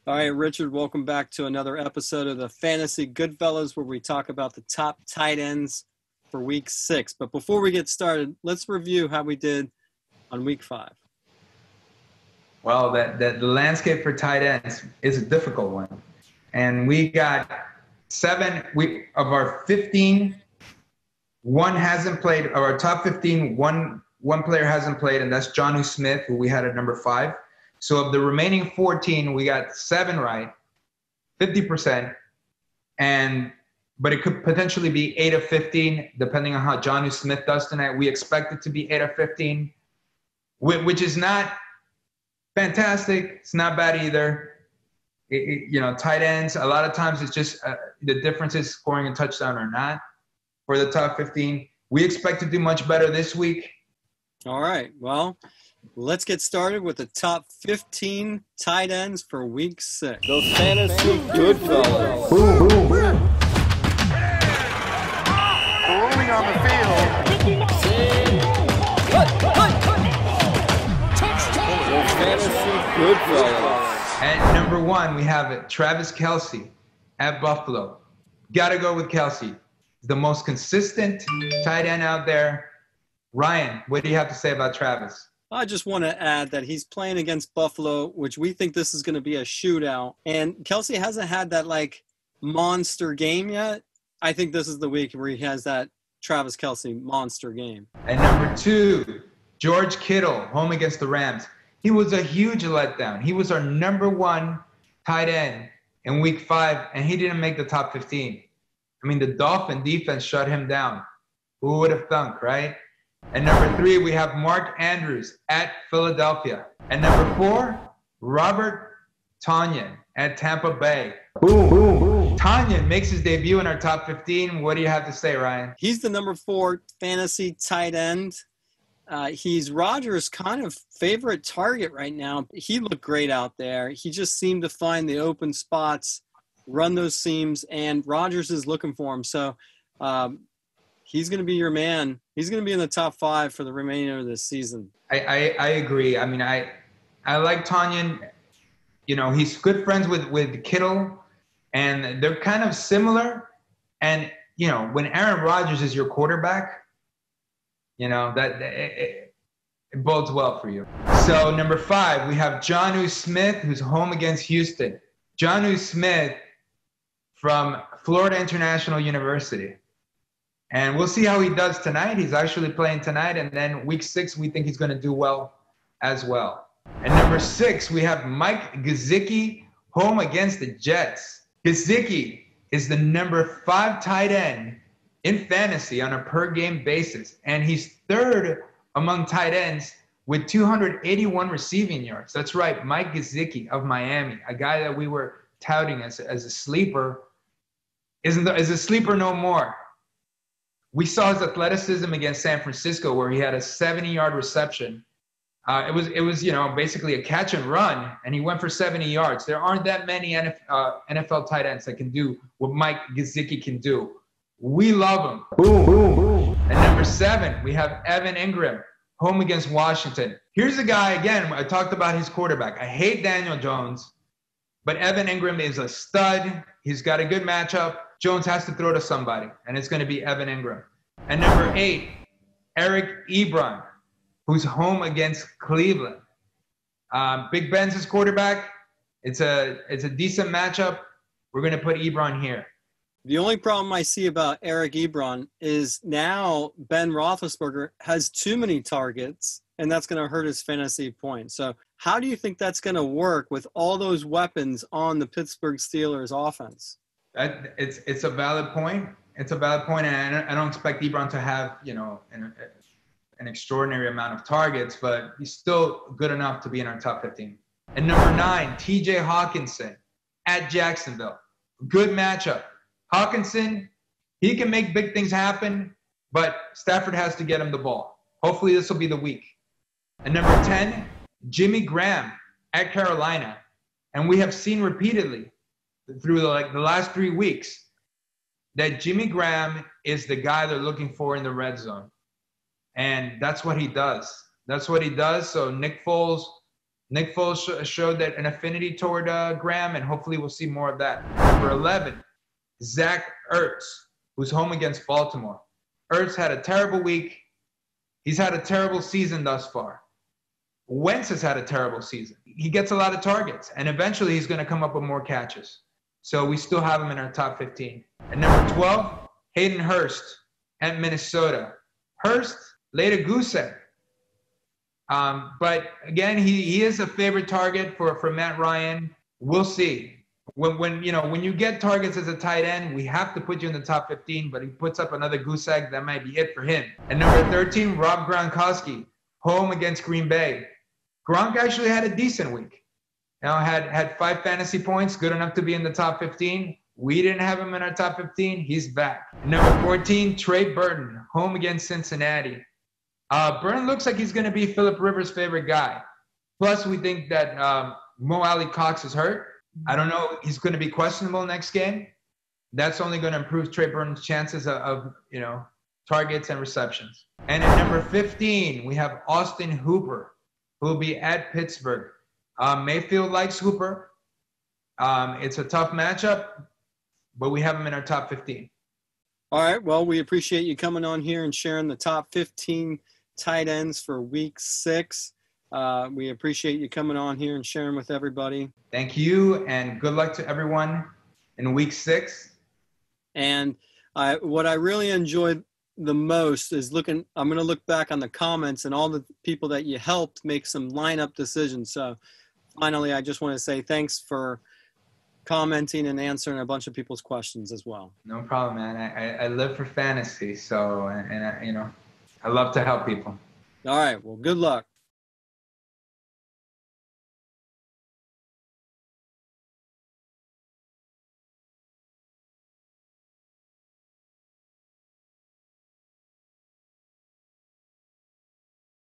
All right, Richard, welcome back to another episode of the Fantasy Goodfellas, where we talk about the top tight ends for Week 6. But before we get started, let's review how we did on Week 5. Well, the landscape for tight ends is a difficult one. And we got 7 of our 15, one hasn't played. Of our top 15, one player hasn't played, and that's Jonnu Smith, who we had at number 5. So of the remaining 14, we got 7 right, 50%, but it could potentially be 8 of 15, depending on how Jonnu Smith does tonight. We expect it to be 8 of 15, which is not fantastic. It's not bad either. Tight ends, a lot of times it's just the difference is scoring a touchdown or not for the top 15. We expect to do much better this week. All right, well, let's get started with the top 15 tight ends for Week 6. The Fantasy Goodfellas. Boom, boom, boom. Rolling on the field. The Fantasy Goodfellas. At number 1, we have Travis Kelce at Buffalo. Got to go with Kelce. The most consistent tight end out there. Ryan, what do you have to say about Travis? I just want to add that he's playing against Buffalo, which we think this is going to be a shootout. And Kelce hasn't had that, monster game yet. I think this is the week where he has that Travis Kelce monster game. At number 2, George Kittle, home against the Rams. He was a huge letdown. He was our number 1 tight end in Week 5, and he didn't make the top 15. I mean, the Dolphin defense shut him down. Who would have thunk, right? At number 3, we have Mark Andrews at Philadelphia. At number 4, Robert Tonyan at Tampa Bay. Boom, boom, boom. Tonyan makes his debut in our top 15. What do you have to say, Ryan? He's the number 4 fantasy tight end. He's Rodgers' kind of favorite target right now. He looked great out there. He just seemed to find the open spots, run those seams, and Rodgers is looking for him. So he's going to be your man. He's going to be in the top 5 for the remainder of this season. I agree. I mean, I like Tonyan. He's good friends with Kittle, and they're kind of similar. And, when Aaron Rodgers is your quarterback, it bodes well for you. So number 5, we have Jonnu Smith, who's home against Houston. Jonnu Smith from Florida International University. And we'll see how he does tonight. He's actually playing tonight. And then Week 6, we think he's going to do well as well. And number 6, we have Mike Gesicki home against the Jets. Gesicki is the number 5 tight end in fantasy on a per-game basis. And he's 3rd among tight ends with 281 receiving yards. That's right, Mike Gesicki of Miami, a guy that we were touting as a sleeper, is a sleeper no more. We saw his athleticism against San Francisco where he had a 70-yard reception. It was basically a catch and run, and he went for 70 yards. There aren't that many NFL tight ends that can do what Mike Gesicki can do. We love him. Boom, boom, boom. At number 7, we have Evan Engram, home against Washington. Here's a guy, again, I talked about his quarterback. I hate Daniel Jones, but Evan Engram is a stud. He's got a good matchup. Jones has to throw to somebody, and it's going to be Evan Engram. And number 8, Eric Ebron, who's home against Cleveland. Big Ben's his quarterback. It's a decent matchup. We're going to put Ebron here. The only problem I see about Eric Ebron is now Ben Roethlisberger has too many targets, and that's going to hurt his fantasy points. So how do you think that's going to work with all those weapons on the Pittsburgh Steelers offense? It's a valid point. It's a valid point, and I don't expect Ebron to have, an extraordinary amount of targets, but he's still good enough to be in our top 15. And number 9, TJ Hockenson at Jacksonville. Good matchup. Hockenson, he can make big things happen, but Stafford has to get him the ball. Hopefully this will be the week. And number 10, Jimmy Graham at Carolina. And we have seen repeatedly through the last 3 weeks that Jimmy Graham is the guy they're looking for in the red zone. And that's what he does. So Nick Foles, Nick Foles showed that an affinity toward Graham, and hopefully we'll see more of that. Number 11, Zach Ertz, who's home against Baltimore. Ertz had a terrible week. He's had a terrible season thus far. Wentz has had a terrible season. He gets a lot of targets, and eventually he's going to come up with more catches. So we still have him in our top 15. And number 12, Hayden Hurst at Minnesota. Hurst laid a goose egg. But again, he is a favorite target for Matt Ryan. We'll see. When you get targets as a tight end, we have to put you in the top 15, but he puts up another goose egg, that might be it for him. And number 13, Rob Gronkowski, home against Green Bay. Gronk actually had a decent week. Had 5 fantasy points, good enough to be in the top 15. We didn't have him in our top 15. He's back. Number 14, Trey Burton, home against Cincinnati. Burton looks like he's going to be Phillip Rivers' favorite guy. Plus, we think that Mo Alley Cox is hurt. I don't know. He's going to be questionable next game. That's only going to improve Trey Burton's chances of targets and receptions. And at number 15, we have Austin Hooper, who will be at Pittsburgh. Mayfield likes Hooper. It's a tough matchup, but we have him in our top 15. All right. Well, we appreciate you coming on here and sharing the top 15 tight ends for week 6. We appreciate you coming on here and sharing with everybody. Thank you, and good luck to everyone in week 6. And what I really enjoyed the most is I'm going to look back on the comments and all the people that you helped make some lineup decisions. So finally, I just want to say thanks for commenting and answering a bunch of people's questions as well. No problem, man. I live for fantasy, so and I love to help people. All right. Well, good luck.